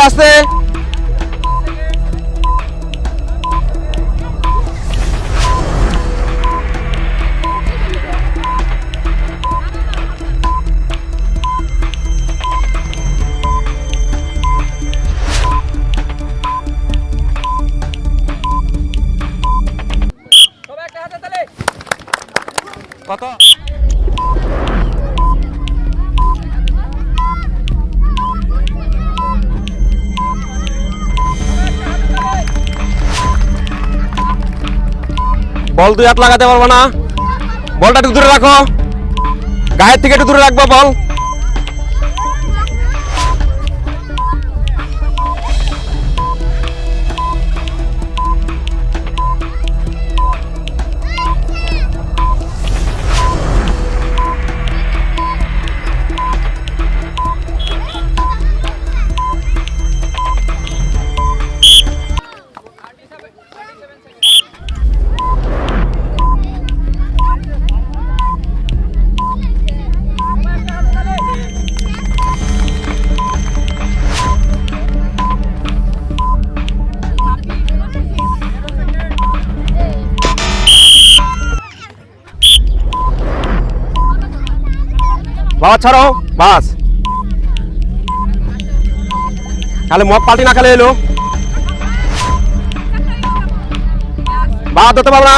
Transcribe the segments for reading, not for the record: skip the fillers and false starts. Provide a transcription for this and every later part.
আস্তে। কত বল 2 হাত লাগাতে পারবো না, বলটা একটু দূরে রাখো, গায়ের থেকে একটু দূরে রাখবো বল। বাবা ছাড়ো বাস, খালি মগ পাল্টি না খেলে এলো। বাবা ধরতে পারবো না,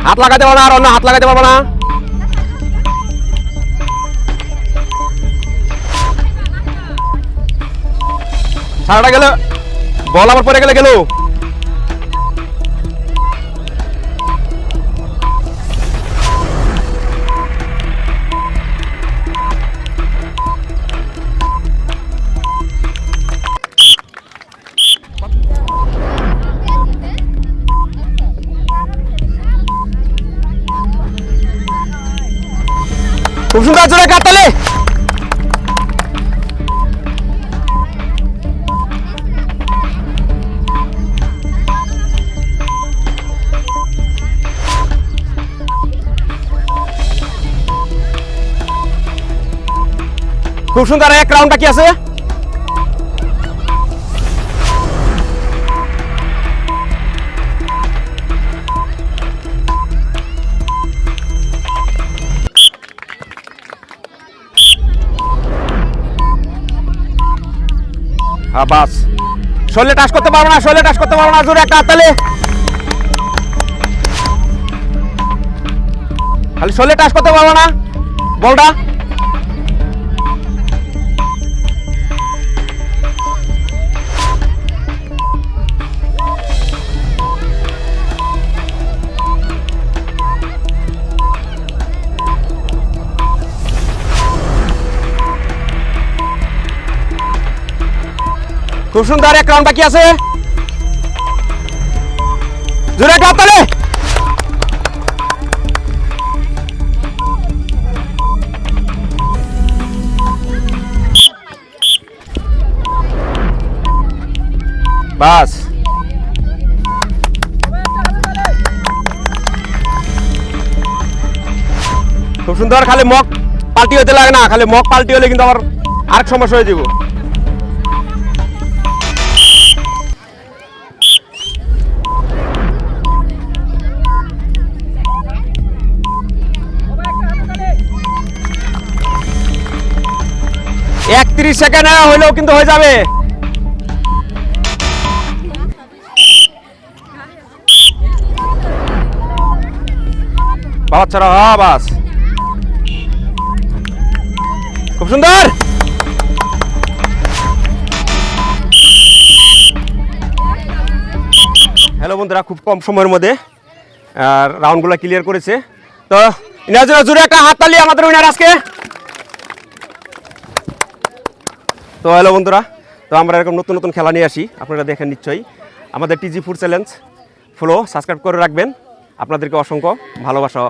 হাত লাগাতে পারবো না, আর অন্য হাত লাগাতে পারবো না। সারাটা গেল, বল আমার পরে গেলে গেল। খুব সুন্দর জোরে কাটতালে। খুব সুন্দর, এক রাউন্ড বাকি আছে। বাস, শরীরে টাচ করতে পারবো না, শরীরে টাচ করতে পারবো না, জোরে একটা হাততালি। খালি শরীরে টাচ করতে পারবো না বলটা। খুব সুন্দর, এক রাউন্ড বাকি আছে, জোরে একটা হাততালি। বাস, খুব সুন্দর, খালি মগ পাল্টি হতে লাগে না, খালি মগ পাল্টি হলে কিন্তু আবার আরেক সমস্যা হয়ে যাব। এক 30 সেকেন্ড হইলেও কিন্তু হয়ে যাবে। বাবা ছাড়া, বাস, খুব সুন্দর। হ্যালো বন্ধুরা, খুব কম সময়ের মধ্যে রাউন্ডগুলো ক্লিয়ার করেছে। তো ইনার জন্য জোরে একটা হাততালি আমাদের উইনার আজকে। তো হ্যালো বন্ধুরা, তো আমরা এরকম নতুন নতুন খেলা নিয়ে আসি, আপনারা দেখেন নিশ্চয়ই। আমাদের টিজি ফুড চ্যালেঞ্জ ফলো সাবস্ক্রাইব করে রাখবেন। আপনাদেরকে অসংখ্য ভালোবাসা।